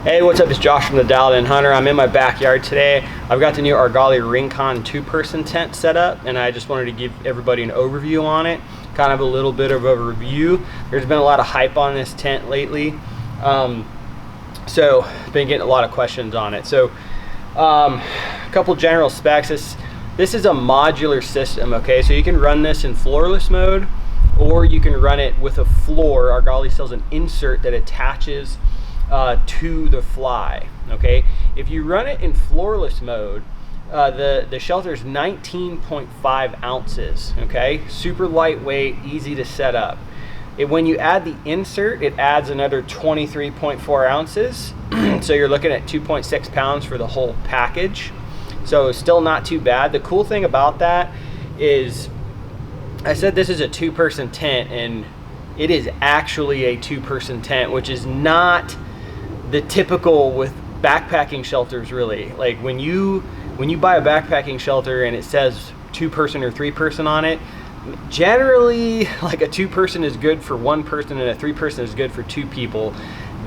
Hey, what's up? It's Josh from the Dialed In Hunter. I'm in my backyard today. I've got the new Argali Rincon 2-person tent set up, and I just wanted to give everybody an overview on it, kind of a little bit of a review. There's been a lot of hype on this tent lately, so I've been getting a lot of questions on it. So a couple general specs. This is a modular system, okay? So you can run this in floorless mode, or you can run it with a floor. Argali sells an insert that attaches to the fly, okay? If you run it in floorless mode, the shelter is 19.5 ounces, okay? Super lightweight, easy to set up. When you add the insert, it adds another 23.4 ounces. So you're looking at 2.6 pounds for the whole package. So still not too bad. The cool thing about that is, I said this is a 2-person tent, and it is actually a 2-person tent, which is not the typical with backpacking shelters, really. Like when you buy a backpacking shelter and it says 2-person or 3-person on it, generally like a 2-person is good for 1 person and a 3-person is good for 2 people.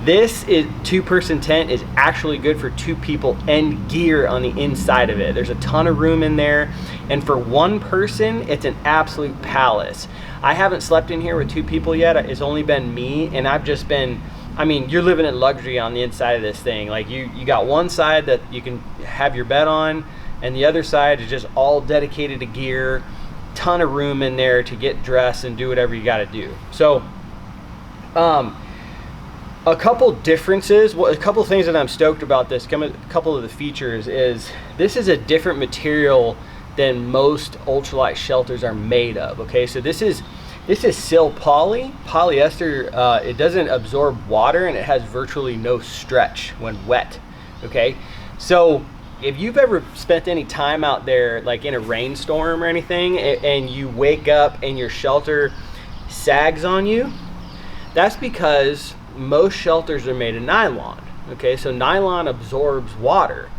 This 2-person tent is actually good for 2 people and gear on the inside of it. There's a ton of room in there, and for 1 person it's an absolute palace. I haven't slept in here with 2 people yet. It's only been me, and I've just been, I mean, you're living in luxury on the inside of this thing. Like you got one side that you can have your bed on, and the other side is just all dedicated to gear. Ton of room in there to get dressed and do whatever you got to do. So a couple differences, a couple things that I'm stoked about this, a couple of the features is this is a different material than most ultralight shelters are made of, okay? So this is sil polyester. It doesn't absorb water, and it has virtually no stretch when wet, okay? So if you've ever spent any time out there, like in a rainstorm or anything, and you wake up and your shelter sags on you, that's because most shelters are made of nylon, okay? So nylon absorbs water,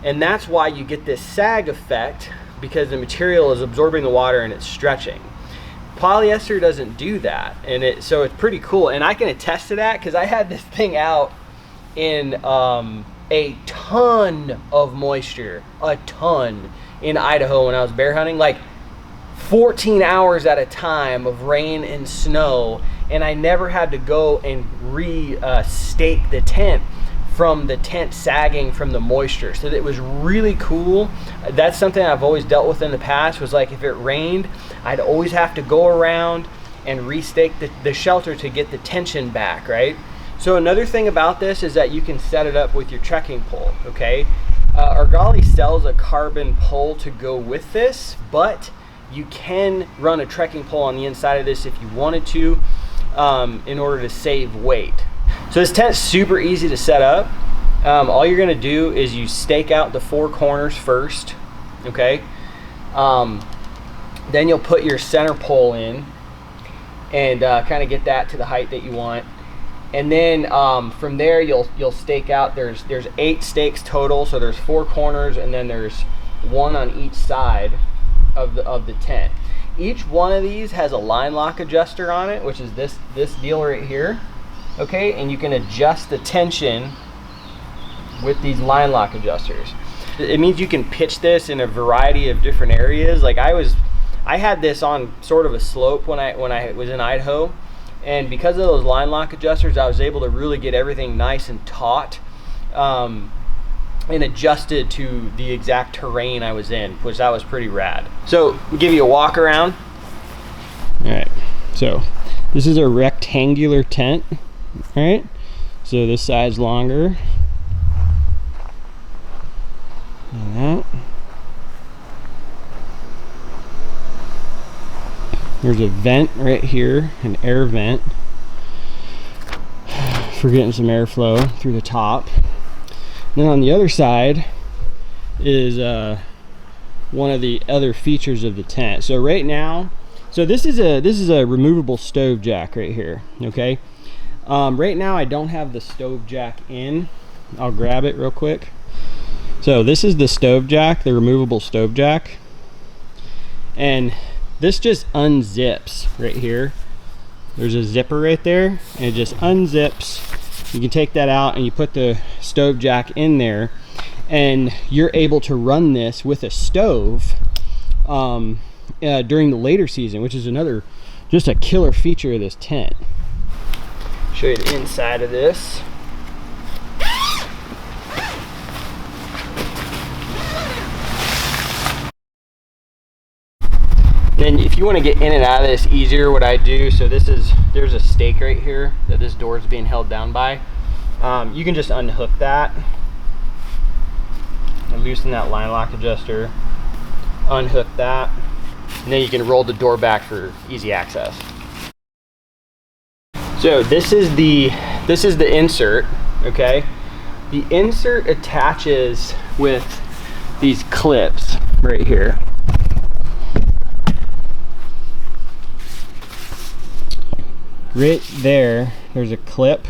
and that's why you get this sag effect, because the material is absorbing the water and it's stretching. Polyester doesn't do that, and so it's pretty cool, and I can attest to that because I had this thing out in a ton of moisture, a ton, in Idaho when I was bear hunting, like 14 hours at a time of rain and snow, and I never had to go and re-stake the tent from the tent sagging from the moisture. So it was really cool. That's something I've always dealt with in the past, was like if it rained, I'd always have to go around and re-stake the shelter to get the tension back, right? So another thing about this is that you can set it up with your trekking pole, okay? Argali sells a carbon pole to go with this, but you can run a trekking pole on the inside of this if you wanted to, in order to save weight. So this tent's super easy to set up. All you're gonna do is you stake out the 4 corners first, okay? Then you'll put your center pole in and kind of get that to the height that you want. And then from there you'll stake out, there's 8 stakes total, so there's 4 corners, and then there's 1 on each side of the tent. Each one of these has a line lock adjuster on it, which is this deal right here, okay? And you can adjust the tension with these line lock adjusters. It means you can pitch this in a variety of different areas. Like I had this on sort of a slope when I was in Idaho, and because of those line lock adjusters, I was able to really get everything nice and taut and adjusted to the exact terrain I was in, which that was pretty rad. So we'll give you a walk around. All right, so this is a rectangular tent, all right? So this side's longer than that. There's a vent right here, an air vent for getting some airflow through the top. And then on the other side is one of the other features of the tent. So right now, so this is a removable stove jack right here, okay? Right now I don't have the stove jack in. I'll grab it real quick. So this is the stove jack, the removable stove jack, and this just unzips right here. There's a zipper right there, and it just unzips You can take that out and you put the stove jack in there, and you're able to run this with a stove during the later season, which is another just a killer feature of this tent. Show you the inside of this. Then if you want to get in and out of this easier, what I do, so there's a stake right here that this door is being held down by. You can just unhook that and loosen that line lock adjuster, unhook that, and then you can roll the door back for easy access. So this is the insert, okay? The insert attaches with these clips right here. Right there, there's a clip,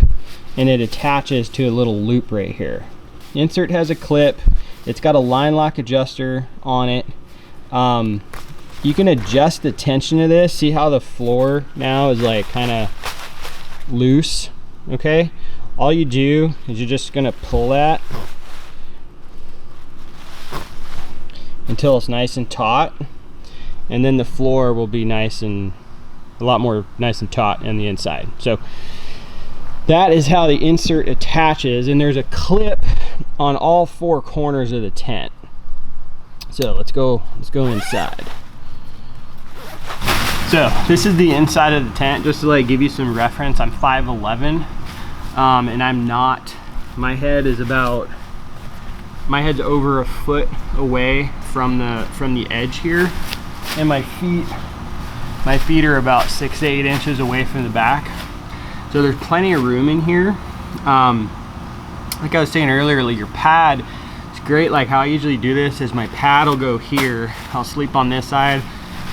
and it attaches to a little loop right here. The insert has a clip. It's got a line lock adjuster on it. You can adjust the tension of this. See how the floor now is like kind of loose, okay? All you do is you're just gonna pull that until it's nice and taut, and then the floor will be nice and a lot more nice and taut on the inside. So that is how the insert attaches, and there's a clip on all four corners of the tent. So let's go inside. So this is the inside of the tent, just to like give you some reference. I'm 5'11", and I'm not, my head's over a foot away from the edge here, and my feet are about 6 to 8 inches away from the back. So there's plenty of room in here. Like I was saying earlier, like your pad is great. Like how I usually do this is my pad will go here. I'll sleep on this side,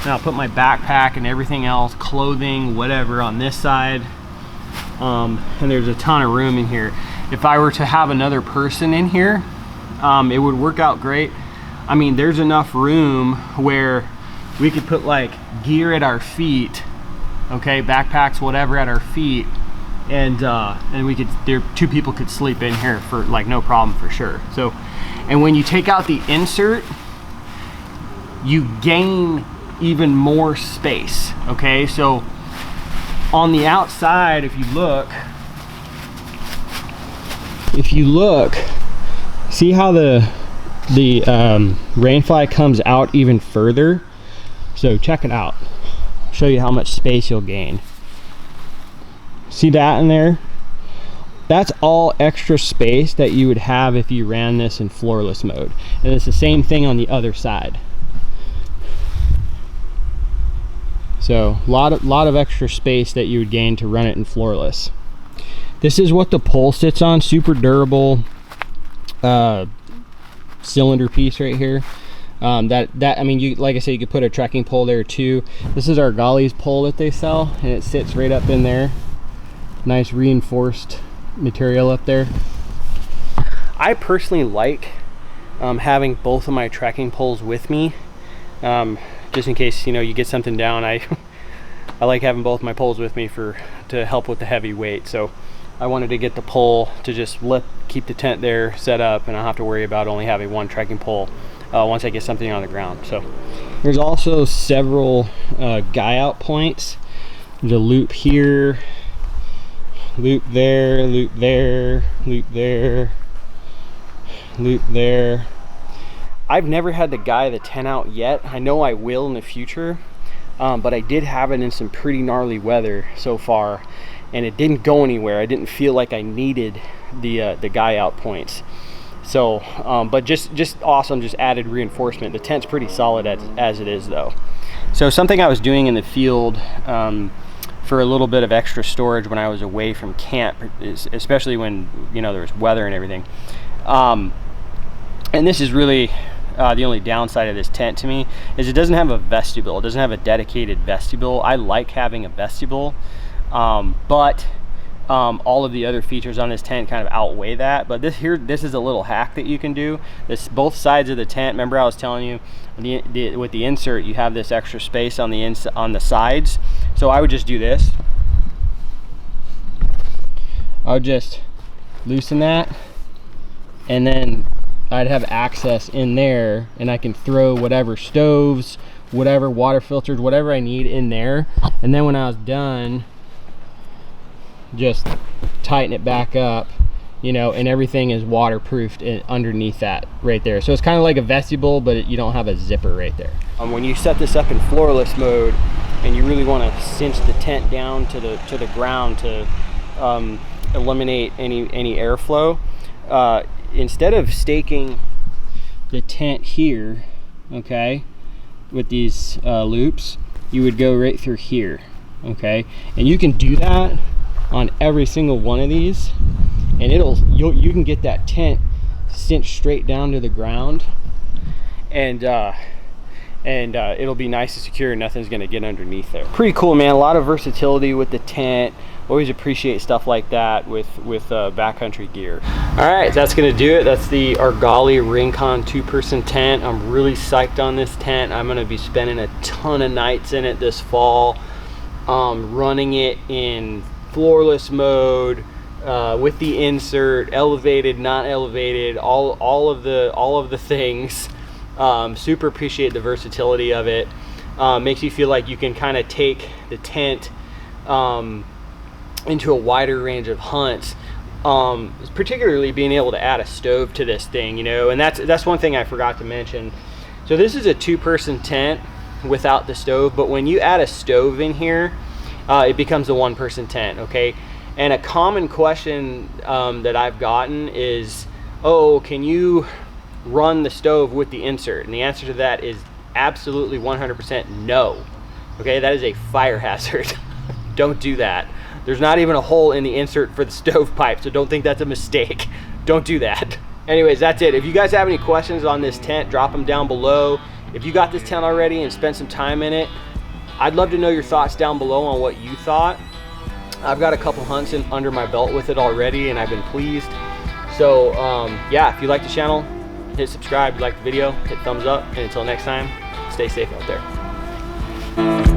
and I'll put my backpack and everything else, clothing, whatever, on this side. And there's a ton of room in here. If I were to have another person in here, it would work out great. I mean, there's enough room where we could put like gear at our feet, okay, backpacks, whatever, at our feet, and we could, two people could sleep in here for like no problem for sure. So, and when you take out the insert, you gain even more space, okay? So on the outside, if you look, see how the rainfly comes out even further. So check it out. I'll show you how much space you'll gain. See that in there? That's all extra space that you would have if you ran this in floorless mode. And it's the same thing on the other side. So a lot of extra space that you would gain to run it in floorless. This is what the pole sits on. Super durable cylinder piece right here. I mean, you, like I said, you could put a trekking pole there too. This is Argali's pole that they sell, and it sits right up in there. Nice reinforced material up there. I personally like having both of my trekking poles with me, just in case, you know, you get something down. I like having both my poles with me to help with the heavy weight. So I wanted to get the pole to just keep the tent there set up, and I don't have to worry about only having one trekking pole once I get something on the ground. So there's also several guy out points. There's a loop here, loop there, loop there, loop there, loop there. I've never had to guy the tent out yet. I know I will in the future, but I did have it in some pretty gnarly weather so far, and it didn't go anywhere. I didn't feel like I needed the guy out points. So, but just awesome, just added reinforcement. The tent's pretty solid as it is though. So something I was doing in the field for a little bit of extra storage when I was away from camp, especially when, you know, there was weather and everything. And this is really the only downside of this tent to me, is it doesn't have a vestibule. It doesn't have a dedicated vestibule. I like having a vestibule, but all of the other features on this tent kind of outweigh that. But this is a little hack that you can do. Both sides of the tent, remember I was telling you with the insert, you have this extra space on the sides. So I would just do this. I would just loosen that, and then I'd have access in there, and I can throw whatever stoves, whatever water filters, whatever I need in there. And then when I was done, just tighten it back up, you know, and everything is waterproofed underneath that right there. So it's kind of like a vestibule, but you don't have a zipper right there. When you set this up in floorless mode and you really want to cinch the tent down to the ground to eliminate any airflow, instead of staking the tent here, okay, with these loops, you would go right through here, okay? And you can do that on every single one of these, and you can get that tent cinched straight down to the ground, and it'll be nice and secure. Nothing's gonna get underneath there. Pretty cool, man. A lot of versatility with the tent. Always appreciate stuff like that with backcountry gear. All right, that's gonna do it. That's the Argali Rincon 2-person tent. I'm really psyched on this tent. I'm gonna be spending a ton of nights in it this fall, running it in floorless mode, with the insert, elevated, not elevated, all of the things. Super appreciate the versatility of it. Makes you feel like you can kind of take the tent into a wider range of hunts, particularly being able to add a stove to this thing, you know. And that's one thing I forgot to mention. So this is a 2-person tent without the stove, but when you add a stove in here, it becomes a 1-person tent, okay? And a common question that I've gotten is, oh, can you run the stove with the insert? And the answer to that is absolutely 100% no. Okay, that is a fire hazard. Don't do that. There's not even a hole in the insert for the stovepipe, so don't think that's a mistake. Don't do that. Anyways, that's it. If you guys have any questions on this tent, drop them down below. If you got this tent already and spent some time in it, I'd love to know your thoughts down below on what you thought. I've got a couple hunts under my belt with it already, and I've been pleased. So yeah, if you like the channel, hit subscribe. If you like the video, hit thumbs up. And until next time, stay safe out there.